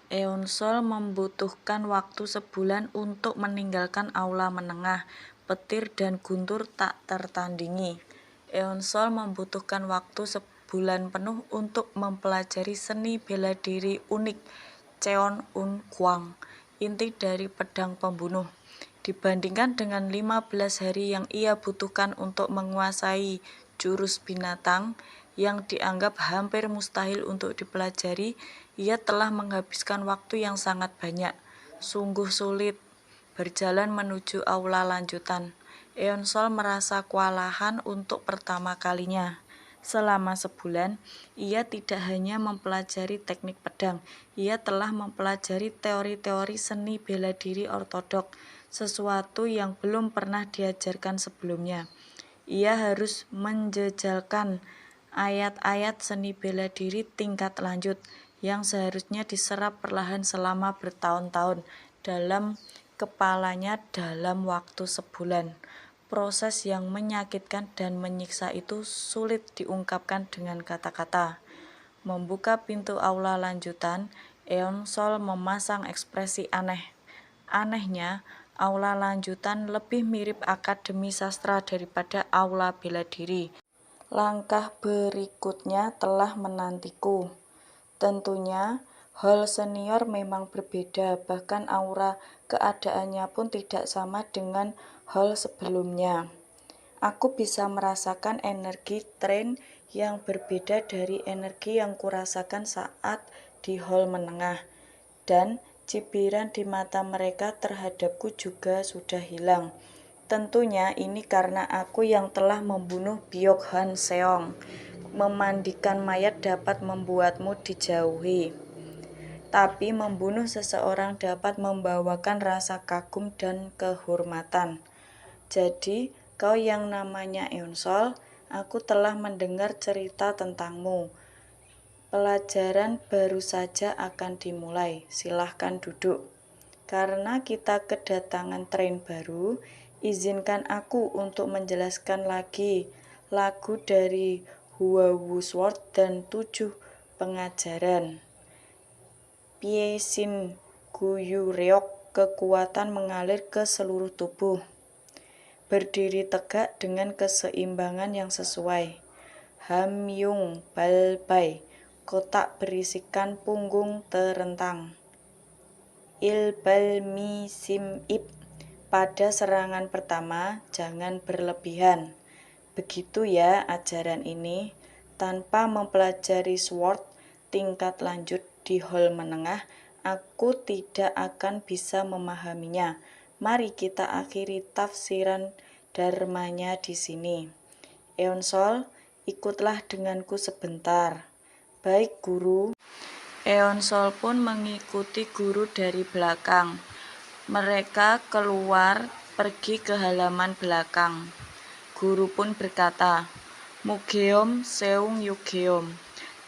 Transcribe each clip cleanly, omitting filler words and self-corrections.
Eonsol membutuhkan waktu sebulan untuk meninggalkan aula menengah. Petir dan guntur tak tertandingi. Eonsol membutuhkan waktu sebulan penuh untuk mempelajari seni bela diri unik Cheon Un Kwang, inti dari pedang pembunuh. Dibandingkan dengan 15 hari yang ia butuhkan untuk menguasai jurus binatang yang dianggap hampir mustahil untuk dipelajari, ia telah menghabiskan waktu yang sangat banyak. Sungguh sulit berjalan menuju aula lanjutan. Eonsol merasa kewalahan untuk pertama kalinya. Selama sebulan, ia tidak hanya mempelajari teknik pedang, ia telah mempelajari teori-teori seni bela diri ortodok, sesuatu yang belum pernah diajarkan sebelumnya. Ia harus menjejalkan ayat-ayat seni bela diri tingkat lanjut yang seharusnya diserap perlahan selama bertahun-tahun dalam kepalanya dalam waktu sebulan. Proses yang menyakitkan dan menyiksa itu sulit diungkapkan dengan kata-kata. Membuka pintu aula lanjutan, Eonsol memasang ekspresi aneh. Anehnya, aula lanjutan lebih mirip akademi sastra daripada aula bela diri. Langkah berikutnya telah menantiku. Tentunya, hall senior memang berbeda, bahkan aura keadaannya pun tidak sama dengan hall sebelumnya. Aku bisa merasakan energi tren yang berbeda dari energi yang kurasakan saat di hall menengah, dan cibiran di mata mereka terhadapku juga sudah hilang. Tentunya ini karena aku yang telah membunuh Byok Han Seong. Memandikan mayat dapat membuatmu dijauhi, tapi membunuh seseorang dapat membawakan rasa kagum dan kehormatan. Jadi, kau yang namanya Eonsol, aku telah mendengar cerita tentangmu. Pelajaran baru saja akan dimulai, silahkan duduk. Karena kita kedatangan tren baru, izinkan aku untuk menjelaskan lagi lagu dari Hua Sword dan 7 pengajaran. Pie Sin Guyu Reok, kekuatan mengalir ke seluruh tubuh. Berdiri tegak dengan keseimbangan yang sesuai. Ham Yung Bal Bai, kotak berisikan punggung terentang. Il Bal Mi Sim Ip, pada serangan pertama jangan berlebihan. Begitu ya ajaran ini. Tanpa mempelajari sword tingkat lanjut di hall menengah, aku tidak akan bisa memahaminya. Mari kita akhiri tafsiran dharmanya di sini. Eonsol, ikutlah denganku sebentar. Baik, guru. Eonsol pun mengikuti guru dari belakang. Mereka keluar pergi ke halaman belakang. Guru pun berkata, Mugeom Seung Yugeom,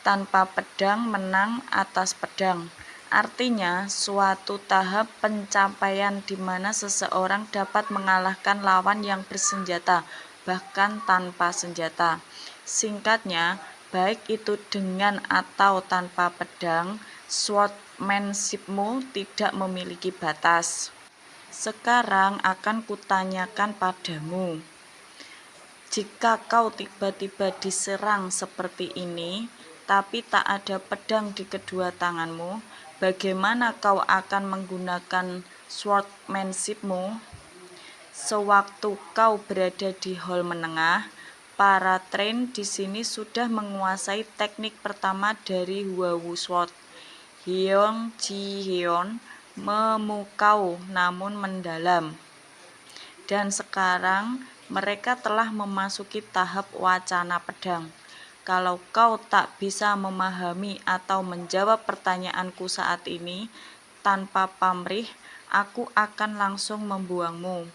tanpa pedang menang atas pedang. Artinya, suatu tahap pencapaian di mana seseorang dapat mengalahkan lawan yang bersenjata, bahkan tanpa senjata. Singkatnya, baik itu dengan atau tanpa pedang, swordmanshipmu tidak memiliki batas. Sekarang akan kutanyakan padamu. Jika kau tiba-tiba diserang seperti ini, tapi tak ada pedang di kedua tanganmu, bagaimana kau akan menggunakan swordmanshipmu? Sewaktu kau berada di hall menengah, para train di sini sudah menguasai teknik pertama dari Hua Sword. Hyeong Ji Hyeon memukau namun mendalam. Dan sekarang mereka telah memasuki tahap wacana pedang. Kalau kau tak bisa memahami atau menjawab pertanyaanku saat ini tanpa pamrih, aku akan langsung membuangmu.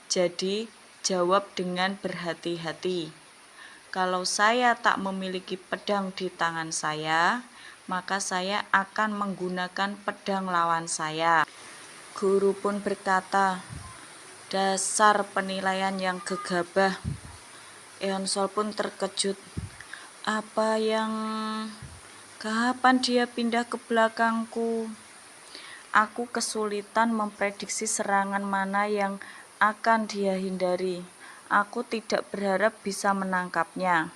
Jadi, jawab dengan berhati-hati. Kalau saya tak memiliki pedang di tangan saya, maka saya akan menggunakan pedang lawan saya. Guru pun berkata, dasar penilaian yang gegabah. Eonsol pun terkejut. Kapan dia pindah ke belakangku? Aku kesulitan memprediksi serangan mana yang akan dia hindari. Aku tidak berharap bisa menangkapnya.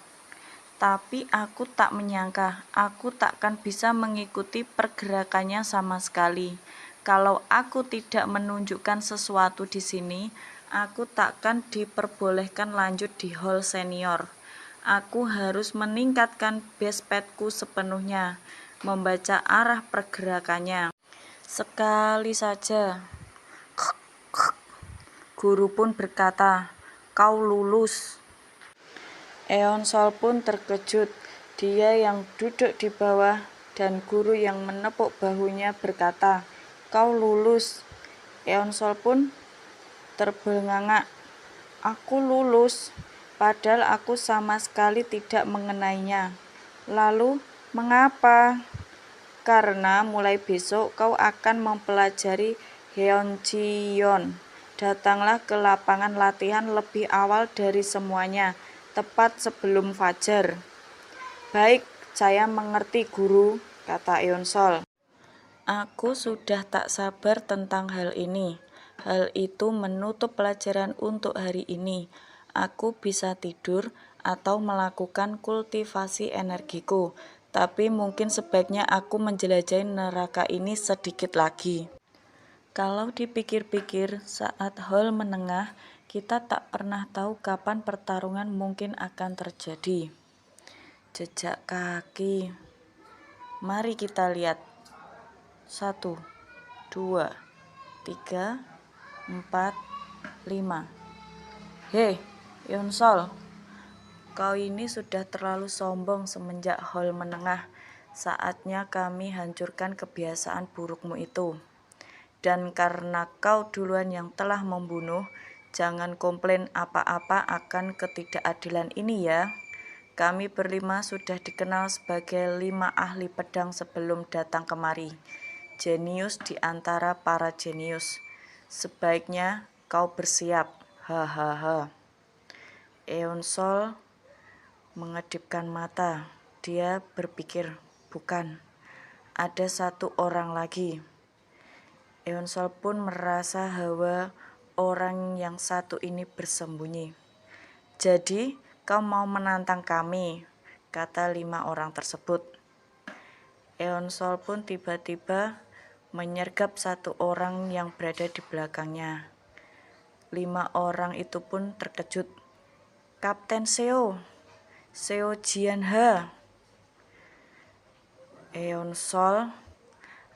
Tapi aku tak menyangka, aku takkan bisa mengikuti pergerakannya sama sekali. Kalau aku tidak menunjukkan sesuatu di sini, aku takkan diperbolehkan lanjut di hall senior. Aku harus meningkatkan base padku sepenuhnya, membaca arah pergerakannya. Sekali saja, guru pun berkata, "Kau lulus." Eonsol pun terkejut. Dia yang duduk di bawah dan guru yang menepuk bahunya berkata, "Kau lulus." Eonsol pun terbengangak. "Aku lulus, padahal aku sama sekali tidak mengenainya." "Lalu, mengapa?" "Karena mulai besok kau akan mempelajari Heonji-yeon. Datanglah ke lapangan latihan lebih awal dari semuanya, tepat sebelum fajar." "Baik, saya mengerti, guru," kata Eonsol. Aku sudah tak sabar tentang hal ini. Hal itu menutup pelajaran untuk hari ini. Aku bisa tidur atau melakukan kultivasi energiku, tapi mungkin sebaiknya aku menjelajahi neraka ini sedikit lagi. Kalau dipikir-pikir, saat hall menengah, kita tak pernah tahu kapan pertarungan mungkin akan terjadi. Jejak kaki. Mari kita lihat. 1, 2, 3, 4, 5. "Hei, Eonsol, kau ini sudah terlalu sombong semenjak hall menengah. Saatnya kami hancurkan kebiasaan burukmu itu. Dan karena kau duluan yang telah membunuh, jangan komplain apa-apa akan ketidakadilan ini ya." Kami berlima sudah dikenal sebagai 5 ahli pedang sebelum datang kemari. Jenius di antara para jenius. Sebaiknya kau bersiap. Hahaha. Eonsol mengedipkan mata. Dia berpikir, bukan, ada satu orang lagi. Eonsol pun merasa hawa orang yang satu ini bersembunyi. "Jadi, kau mau menantang kami?" kata 5 orang tersebut. Eonsol pun tiba-tiba menyergap satu orang yang berada di belakangnya. 5 orang itu pun terkejut. "Kapten Seo, Seo Jianha." "Eonsol,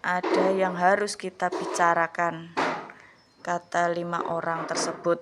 ada yang harus kita bicarakan," kata 5 orang tersebut.